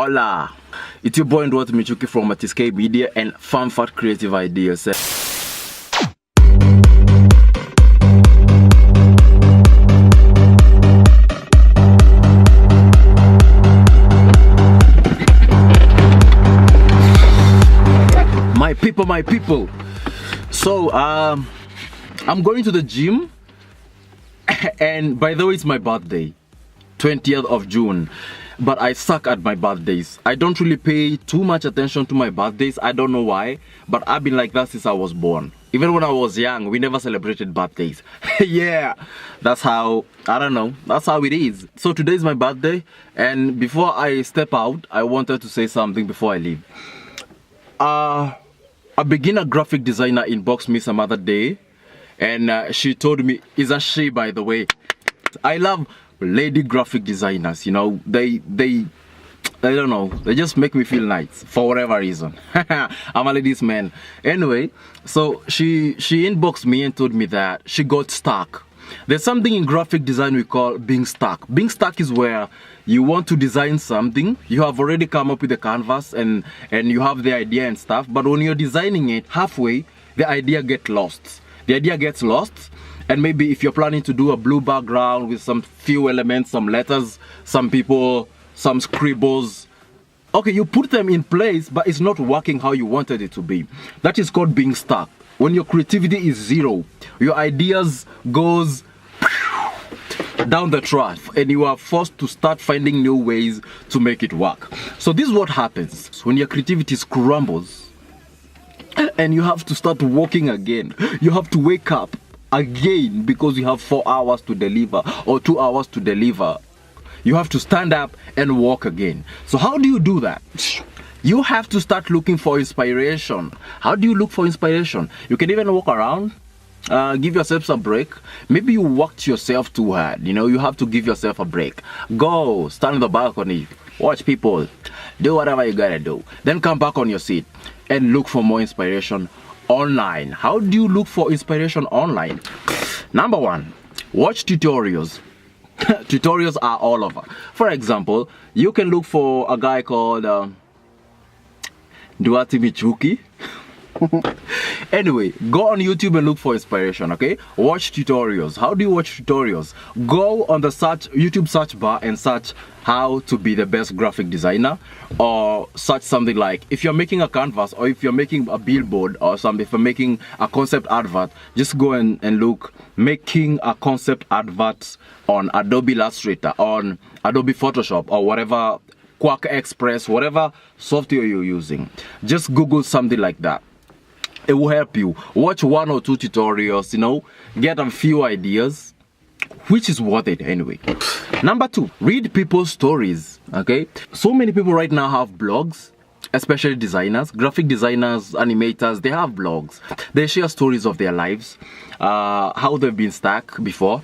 Hola! It's your boy Ndwat Michuki from ArtisQue Media and FanFat Creative Ideas. My people. So, I'm going to the gym, and by the way, it's my birthday, 20th of June. But I suck at my birthdays. I don't really pay too much attention to my birthdays. I don't know why, but I've been like that since I was born. Even when I was young, we never celebrated birthdays. Yeah, that's how, I don't know, that's how it is. So today is my birthday, and before I step out, I wanted to say something before I leave. A beginner graphic designer inboxed me some other day, and she told me, is a she, by the way. I love lady graphic designers, you know, they I don't know, they just make me feel nice for whatever reason. I'm a ladies man. Anyway, so she inboxed me and told me that she got stuck. There's something in graphic design we call being stuck. Being stuck is where you want to design something, you have already come up with the canvas and you have the idea and stuff, but when you're designing it halfway, the idea gets lost. The idea gets lost, and maybe if you're planning to do a blue background with some few elements, some letters, some people, some scribbles, okay, you put them in place, but it's not working how you wanted it to be. That is called being stuck. When your creativity is zero, your ideas goes down the trash, and you are forced to start finding new ways to make it work. So this is what happens when your creativity crumbles and you have to start working again. You have to wake up again because you have 4 hours to deliver or 2 hours to deliver. You have to stand up and walk again. So how do you do that? You have to start looking for inspiration. How do you look for inspiration? You can even walk around, give yourself a break. Maybe you worked yourself too hard, you know, you have to give yourself a break. Go stand on the balcony, watch people, do whatever you gotta do, then come back on your seat and look for more inspiration online. How do you look for inspiration online? Number one, watch tutorials. Tutorials are all over. For example, you can look for a guy called Ndwat Michuki. Anyway, go on YouTube and look for inspiration, okay? Watch tutorials. How do you watch tutorials? Go on the YouTube search bar and search how to be the best graphic designer, or search something like, if you're making a canvas, or if you're making a billboard or something, if you're making a concept advert, just go and look making a concept advert on Adobe Illustrator, on Adobe Photoshop, or whatever, Quark Express, whatever software you're using. Just Google something like that. It will help you. Watch 1 or 2 tutorials, you know, get a few ideas, which is worth it anyway. Number 2, read people's stories, okay? So many people right now have blogs, especially designers, graphic designers, animators, they have blogs. They share stories of their lives, how they've been stuck before,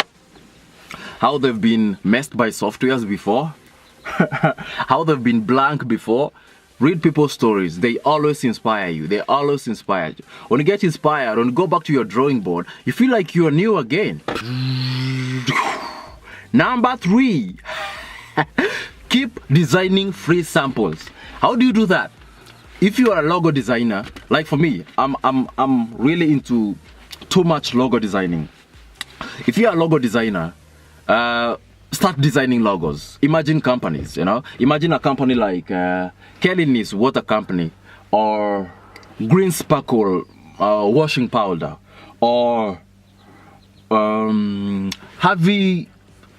how they've been messed by softwares before, how they've been blank before. Read people's stories. They always inspire you. They always inspire you. When you get inspired, when you go back to your drawing board, you feel like you're new again. Number 3, keep designing free samples. How do you do that? If you are a logo designer, like for me, I'm really into too much logo designing. If you are a logo designer, start designing logos. Imagine companies, you know. Imagine a company like Kelly's Water Company, or Green Sparkle washing powder, or Heavy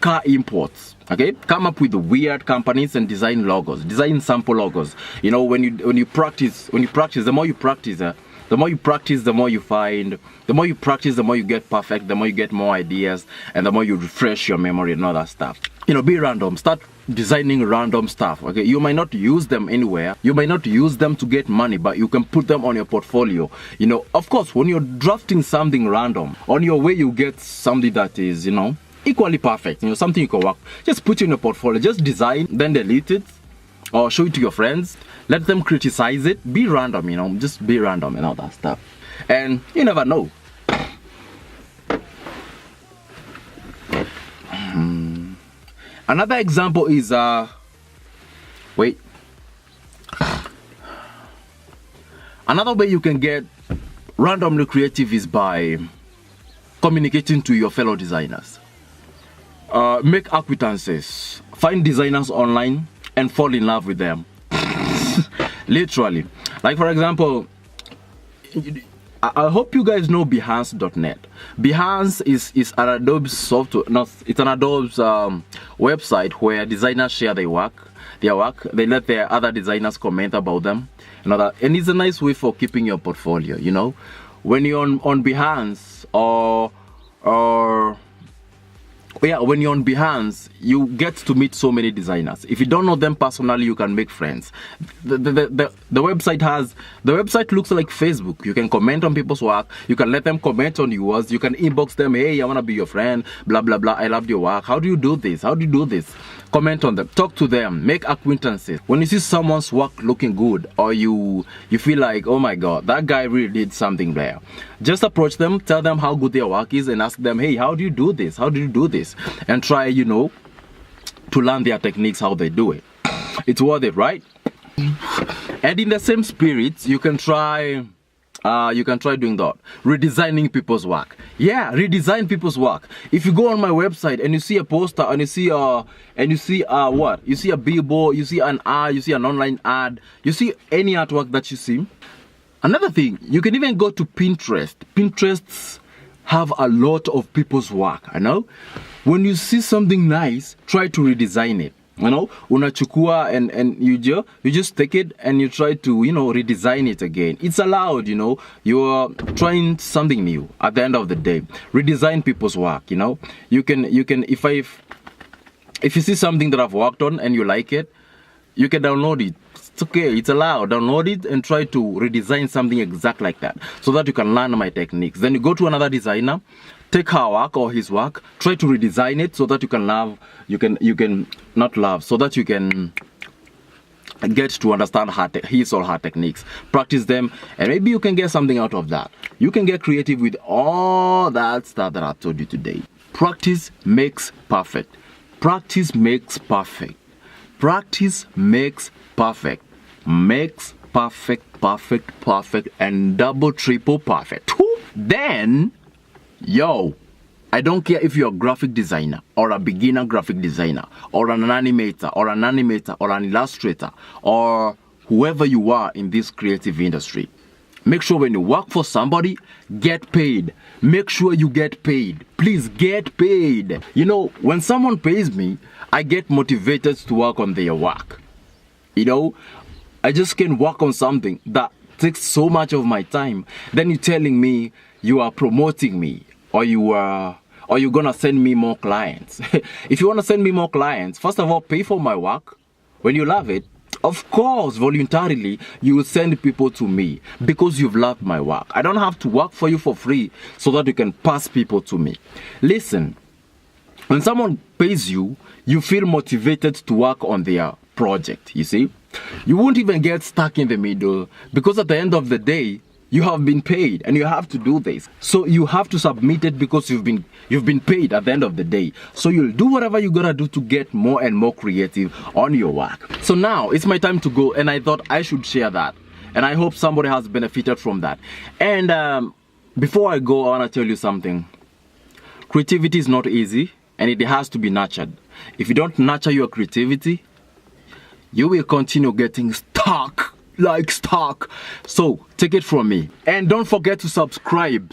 Car Imports. Okay, come up with weird companies and design logos, design sample logos. You know, when you practice, the more you practice, the more you practice, the more you find. The more you practice, the more you get perfect, the more you get more ideas, and the more you refresh your memory and all that stuff. You know, be random. Start designing random stuff, okay? You might not use them anywhere. You might not use them to get money, but you can put them on your portfolio. You know, of course, when you're drafting something random, on your way you get something that is, you know, equally perfect. You know, something you can work. Just put it in your portfolio. Just design, then delete it, or show it to your friends. Let them criticize it. Be random, you know, just be random and all that stuff. And you never know. Another example is wait, Another way you can get randomly creative is by communicating to your fellow designers. Make acquaintances, find designers online and fall in love with them. Literally. Like for example, I hope you guys know Behance.net. Behance is an Adobe software, it's an Adobe's website where designers share their work. They let their other designers comment about them, and it's a nice way for keeping your portfolio. You know, when you're on Behance when you're on Behance, you get to meet so many designers. If you don't know them personally, you can make friends. The website looks like Facebook. You can comment on people's work. You can let them comment on yours. You can inbox them, hey, I want to be your friend, blah, blah, blah. I loved your work. How do you do this? How do you do this? Comment on them. Talk to them. Make acquaintances. When you see someone's work looking good, or you feel like, oh my God, that guy really did something there, just approach them, tell them how good their work is, and ask them, hey, how do you do this? How do you do this? And try, to learn their techniques, how they do it. It's worth it, right? And in the same spirit, you can try doing that, redesigning people's work. Yeah, redesign people's work. If you go on my website and you see a poster and you see what? You see a billboard, you see an ad, you see an online ad, you see any artwork that you see. Another thing, you can even go to Pinterest. Pinterest have a lot of people's work, When you see something nice, try to redesign it. Unachukua and you just take it and you try to, redesign it again. It's allowed, you're trying something new at the end of the day. Redesign people's work, You can if you see something that I've worked on and you like it, you can download it. It's okay, it's allowed. Download it and try to redesign something exact like that so that you can learn my techniques. Then you go to another designer, take her work or his work, try to redesign it so that you can so that you can get to understand his or her techniques, practice them, and maybe you can get something out of that. You can get creative with all that stuff that I told you today. Practice makes perfect. Practice makes perfect. Practice makes perfect. Makes perfect, perfect, perfect, and double, triple perfect. Then, I don't care if you're a graphic designer or a beginner graphic designer or an animator or an illustrator or whoever you are in this creative industry. Make sure when you work for somebody, get paid. Make sure you get paid. Please get paid. When someone pays me, I get motivated to work on their work. I just can't work on something that takes so much of my time. Then you're telling me you are promoting me, or you're gonna send me more clients. If you wanna send me more clients, first of all, pay for my work. When you love it, of course, voluntarily, you will send people to me because you've loved my work. I don't have to work for you for free so that you can pass people to me. Listen, when someone pays you, you feel motivated to work on their project, you see? You won't even get stuck in the middle because at the end of the day, you have been paid and you have to do this. So you have to submit it because you've been paid at the end of the day. So you'll do whatever you gotta do to get more and more creative on your work. So now it's my time to go, and I thought I should share that. And I hope somebody has benefited from that. And before I go, I wanna tell you something. Creativity is not easy and it has to be nurtured. If you don't nurture your creativity, you will continue getting stuck. So take it from me, and don't forget to subscribe.